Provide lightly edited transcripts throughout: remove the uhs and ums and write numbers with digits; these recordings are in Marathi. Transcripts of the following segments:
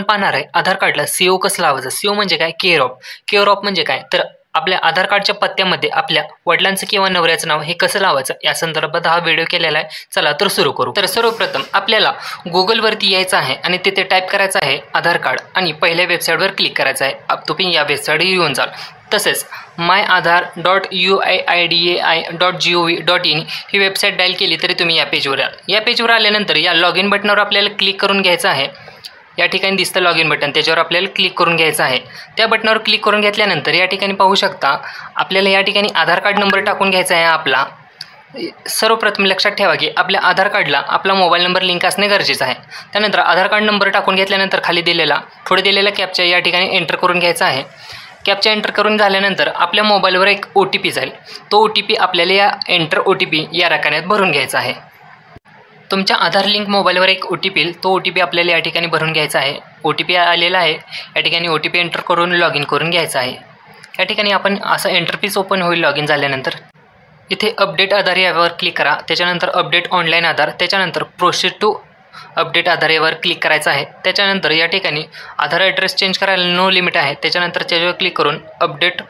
आपण पाहणार आहे आधार कार्डला CO कसं लावायचं। CO म्हणजे काय, केअर ऑफ म्हणजे काय, तर आपल्या आधार कार्डच्या पत्त्यामध्ये आपल्या वडिलांचं किंवा नवऱ्याचं नाव हे कसं लावायचं या संदर्भात हा व्हिडिओ केलेला आहे। चला तर सुरू करू। तर सर्वप्रथम आपल्याला गुगलवरती यायचं आहे आणि तिथे टाईप करायचं आहे आधार कार्ड आणि पहिल्या वेबसाईटवर क्लिक करायचं आहे। तुम्ही या वेबसाईटवर येऊन जाल। तसेच myAadhar.uidai.gov.in ही वेबसाईट डायल केली तरी तुम्ही या पेजवर याल। या पेजवर आल्यानंतर या लॉग इन बटनावर आपल्याला क्लिक करून घ्यायचं आहे। या ठिकाणी दिसतं लॉग इन बटन, त्याच्यावर आपल्याला क्लिक करून घ्यायचं आहे। त्या बटनावर क्लिक करून घेतल्यानंतर या ठिकाणी पाहू शकता आपल्याला या ठिकाणी आधार कार्ड नंबर टाकून घ्यायचा आहे आपला। सर्वप्रथम लक्षात ठेवा की आपल्या आधार कार्डला आपला मोबाईल नंबर लिंक असणे गरजेचं आहे। त्यानंतर आधार कार्ड नंबर टाकून घेतल्यानंतर खाली पुढे दिलेला कॅप्चा या ठिकाणी एंटर करून घ्यायचा आहे। कॅप्चा एंटर करून झाल्यानंतर आपल्या मोबाईलवर एक OTP जाईल। तो OTP आपल्याला या एंटर OTP या रकान्यात भरून घ्यायचा आहे। तुमच्या आधार लिंक मोबाईलवर एक OTP येईल, तो OTP आपल्याला या ठिकाणी भरून घ्यायचा आहे। OTP आलेला आहे, या ठिकाणी OTP एंटर करून लॉग इन करून घ्यायचा आहे। या ठिकाणी आपण असं इंटरफेस ओपन होईल लॉग इन झाल्यानंतर। इथे अपडेट आधार यावर क्लिक करा, त्याच्यानंतर अपडेट ऑनलाईन आधार, त्याच्यानंतर प्रोसीड टू अपडेट आधार यावर क्लिक करायचं आहे। त्याच्यानंतर या ठिकाणी आधार ॲड्रेस चेंज करायला नो लिमिट आहे, त्याच्यानंतर त्याच्यावर क्लिक करून अपडेट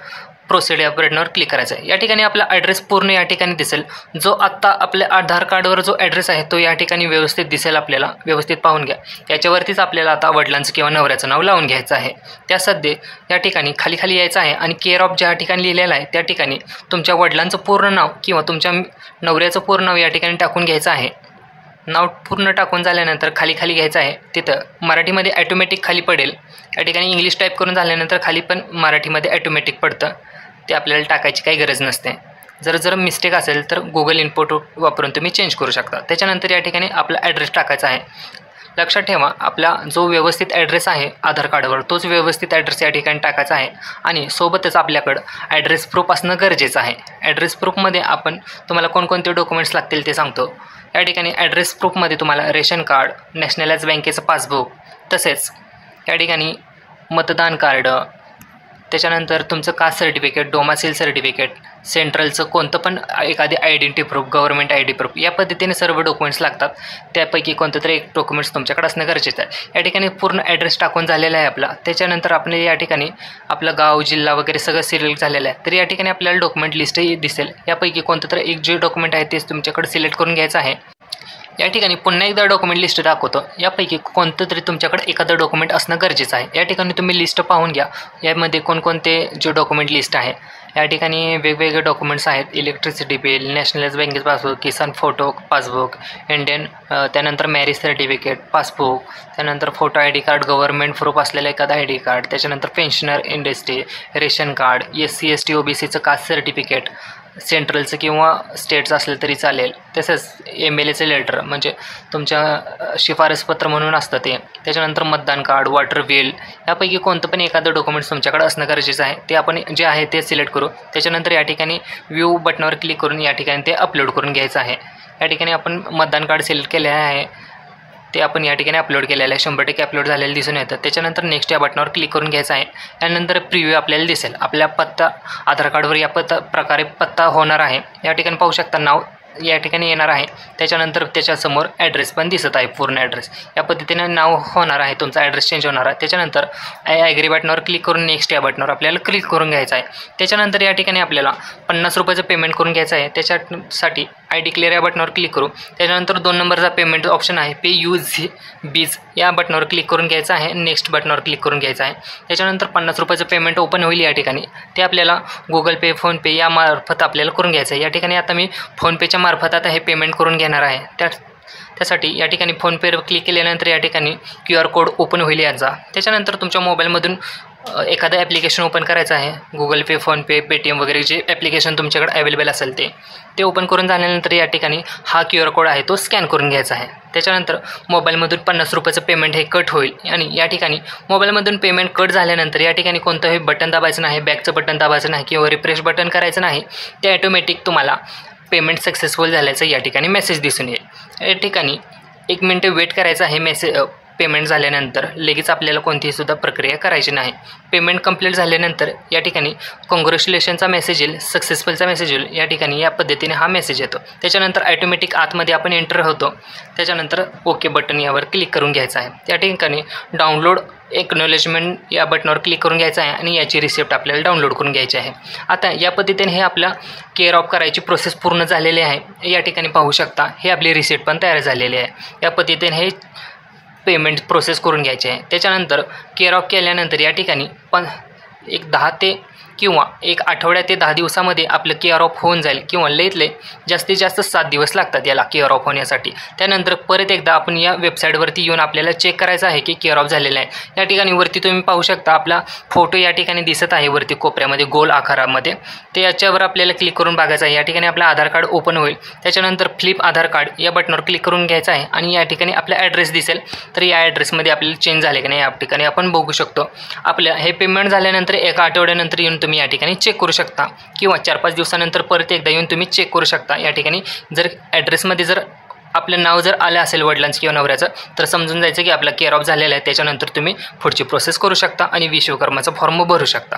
प्रोसीड या बटनावर क्लिक करायचं आहे। या ठिकाणी आपला ॲड्रेस पूर्ण या ठिकाणी दिसेल। जो आत्ता आपल्या आधार कार्डवर जो ॲड्रेस आहे तो या ठिकाणी व्यवस्थित दिसेल, आपल्याला व्यवस्थित पाहून घ्या। याच्यावरतीच आपल्याला आता वडिलांचं किंवा नवऱ्याचं नाव लावून घ्यायचं आहे। त्यासाठी या ठिकाणी खाली यायचं आहे आणि केअर ऑफ ज्या ठिकाणी लिहिलेलं आहे त्या ठिकाणी तुमच्या वडिलांचं पूर्ण नाव किंवा तुमच्या नवऱ्याचं पूर्ण नाव या ठिकाणी टाकून घ्यायचं आहे। नाव पूर्ण टाकून झाल्यानंतर खाली घ्यायचं आहे, तिथं मराठीमध्ये ॲटोमॅटिक खाली पडेल। या ठिकाणी इंग्लिश टाईप करून झाल्यानंतर खाली पण मराठीमध्ये ॲटोमॅटिक पडतं, ते आपल्याला टाकायची काही गरज नसते। जर मिस्टेक असेल तर गुगल इनपुट वापरून तुम्ही चेंज करू शकता। त्याच्यानंतर या ठिकाणी आपला ॲड्रेस टाकायचा आहे। लक्षात ठेवा आपला जो व्यवस्थित ॲड्रेस आहे आधार कार्डवर तोच व्यवस्थित ॲड्रेस या ठिकाणी टाकायचा आहे आणि सोबतच आपल्याकडं ॲड्रेस प्रूफ असणं गरजेचं आहे। ॲड्रेस प्रूफमध्ये आपण तुम्हाला कोणकोणते डॉक्युमेंट्स लागतील ते सांगतो। या ठिकाणी ॲड्रेस प्रूफमध्ये तुम्हाला रेशन कार्ड, नॅशनलाइज बँकेचं पासबुक, तसेच या ठिकाणी मतदान कार्ड, त्याच्यानंतर तुमचं कास्ट सर्टिफिकेट, डोमासिल सर्टिफिकेट, सेंट्रलचं कोणतं पण एखादी identity proof, government ID proof, या पद्धतीने सर्व डॉक्युमेंट्स लागतात। त्यापैकी कोणतं तरी एक डॉक्युमेंट्स तुमच्याकडे असणं गरजेचं आहे। या ठिकाणी पूर्ण ॲड्रेस टाकून झालेला आहे आपला। त्याच्यानंतर आपण या ठिकाणी आपलं गाव, जिल्हा वगैरे सगळं सिलेक्ट झालेलं आहे। तर या ठिकाणी आपल्याला डॉक्युमेंट लिस्टही दिसेल। यापैकी कोणतं तरी एक जे डॉक्युमेंट आहे तेच तुमच्याकडे सिलेक्ट करून घ्यायचं आहे। या ठिकाणी पुन्हा एकदा डॉक्युमेंट लिस्ट दाखवतो, यापैकी कोणतं तरी तुमच्याकडे एखादं डॉक्युमेंट असणं गरजेचं आहे। या ठिकाणी तुम्ही लिस्ट पाहून घ्या, यामध्ये कोणकोणते जे डॉक्युमेंट लिस्ट आहे। या ठिकाणी वेगवेगळे डॉक्युमेंट्स आहेत, इलेक्ट्रिसिटी बिल, नॅशनलाइज बँकेचं पासबुक, किसान फोटो पासबुक, इंडियन, त्यानंतर मॅरेज सर्टिफिकेट, पासबुक, त्यानंतर photo ID card, government proof असलेलं एखादा ID कार्ड, त्याच्यानंतर pensioner industry, ration card, SC ST OBCचं कास्ट सर्टिफिकेट, सेंट्रलचं किंवा स्टेटचं असलं तरी चालेल, तसंच MLAचं लेटर म्हणजे तुमच्या शिफारसपत्र म्हणून असतं ते, त्याच्यानंतर मतदान कार्ड, वॉटर बिल, यापैकी कोणतं पण एखादं डॉक्युमेंट्स तुमच्याकडे असणं गरजेचं आहे। ते आपण जे आहे ते सिलेक्ट करू। त्याच्यानंतर या ठिकाणी व्ह्यू बटनावर क्लिक करून या ठिकाणी ते अपलोड करून घ्यायचं आहे। या ठिकाणी आपण मतदान कार्ड सिलेक्ट केलेलं आहे, ते आपण या ठिकाणी अपलोड केलेलं आहे, 100% अपलोड झालेलं दिसून येतं। त्याच्यानंतर नेक्स्ट या बटनावर क्लिक करून घ्यायचं आहे। त्यानंतर प्रिव्ह्यू आपल्याला दिसेल, आपल्या पत्ता आधार कार्डवर या प्रकारे पत्ता होणार आहे। या ठिकाणी पाहू शकता नाव या ठिकाणी येणार आहे, त्याच्यानंतर त्याच्यासमोर ॲड्रेस पण दिसत आहे, पूर्ण ॲड्रेस या पद्धतीने नाव होणार आहे, तुमचा ॲड्रेस चेंज होणार आहे। त्याच्यानंतर ॲग्री बटनावर क्लिक करून नेक्स्ट या बटनावर आपल्याला क्लिक करून घ्यायचं आहे। त्याच्यानंतर या ठिकाणी आपल्याला 50 रुपयाचं पेमेंट करून घ्यायचं आहे। त्याच्यासाठी ID क्लिअर या बटनावर क्लिक करू। त्याच्यानंतर 2 नंबरचा पेमेंट ऑप्शन आहे, पे यूज बीज, या बटनावर क्लिक करून घ्यायचं आहे। नेक्स्ट बटनावर क्लिक करून घ्यायचं आहे। त्याच्यानंतर 50 रुपयाचं पेमेंट ओपन होईल। या ठिकाणी ते आपल्याला गुगल पे, फोनपे या मार्फत आपल्याला करून घ्यायचं आहे। या ठिकाणी आता मी फोनपेच्या मार्फत आता हे पेमेंट करून घेणार आहे। त्यासाठी या ठिकाणी फोनपेवर क्लिक केल्यानंतर या ठिकाणी QR कोड ओपन होईल याचा। त्याच्यानंतर तुमच्या मोबाईलमधून एखादं ॲप्लिकेशन ओपन करायचं आहे, गुगल पे, फोनपे, पेटीएम वगैरे जे ॲप्लिकेशन तुमच्याकडे अवेलेबल असेल ते ओपन करून झाल्यानंतर या ठिकाणी हा QR कोड आहे तो स्कॅन करून घ्यायचा आहे। त्याच्यानंतर मोबाईलमधून 50 रुपयाचं पेमेंट हे कट होईल आणि या ठिकाणी मोबाईलमधून पेमेंट कट झाल्यानंतर या ठिकाणी कोणतंही बटन दाबायचं नाही, बॅकचं बटन दाबायचं नाही किंवा रिफ्रेश बटन करायचं नाही, ते ॲटोमॅटिक तुम्हाला पेमेंट सक्सेसफुल झाल्याचं या ठिकाणी मेसेज दिसून येईल। या ठिकाणी 1 मिनिट वेट करायचं आहे पेमेंट झाल्यानंतर लगेच आपल्याला कोणतीही सुद्धा प्रक्रिया करायची नाही. पेमेंट कंप्लीट झाल्यानंतर या ठिकाणी कॉंग्रॅच्युलेशनचा मेसेज येईल, सक्सेसफुलचा मेसेज येईल. या ठिकाणी या पद्धतीने हा मेसेज येतो. त्याच्यानंतर ॲटोमॅटिक आतमध्ये आपण एंटर होतो. त्याच्यानंतर ओके बटन यावर क्लिक करून घ्यायचं आहे. त्या ठिकाणी डाउनलोड एक्नॉलेजमेंट या बटनावर क्लिक करून घ्यायचं आहे आणि याची रिसिप्ट आपल्याला डाउनलोड करून घ्यायची आहे. आता या पद्धतीने हे आपल्या केअर ऑफ करायची प्रोसेस पूर्ण झालेली आहे. या ठिकाणी पाहू शकता हे आपली रिसिप्ट पण तयार झालेली आहे. या पद्धतीने हे पेमेंट प्रोसेस करून घ्यायचे आहे. त्याच्यानंतर केअर ऑफ केल्यानंतर या ठिकाणी एक 10 ते किंवा एक आठवड्या ते 10 दिवसामध्ये आपलं केअर ऑफ होऊन जाईल किंवा लईत जास्तीत जास्त 7 दिवस लागतात याला केअर ऑफ होण्यासाठी. त्यानंतर परत एकदा आपण या वेबसाईटवरती येऊन आपल्याला चेक करायचं आहे की केअर ऑफ झालेलं आहे. या ठिकाणी वरती तुम्ही पाहू शकता आपला फोटो या ठिकाणी दिसत आहे वरती कोपऱ्यामध्ये गोल आकारामध्ये. ते याच्यावर आपल्याला क्लिक करून बघायचं आहे. या ठिकाणी आपलं आधार कार्ड ओपन होईल. त्याच्यानंतर फ्लिप आधार कार्ड या बटनावर क्लिक करून घ्यायचं आहे आणि या ठिकाणी आपला ॲड्रेस दिसेल. तर या ॲड्रेसमध्ये आपल्याला चेंज झाले की नाही या ठिकाणी आपण बघू शकतो. आपल्या हे पेमेंट झाल्यानंतर एका आठवड्यानंतर येऊन तुम्ही या ठिकाणी चेक करू शकता किंवा 4-5 दिवसानंतर परत एकदा येऊन तुम्ही चेक करू शकता. या ठिकाणी जर ॲड्रेसमध्ये जर आपलं नाव जर आलं असेल वडिलांचं किंवा नवऱ्याचं तर समजून जायचं की आपला केअर ऑफ झालेला आहे. त्याच्यानंतर तुम्ही पुढची प्रोसेस करू शकता आणि विश्वकर्माचा फॉर्म भरू शकता.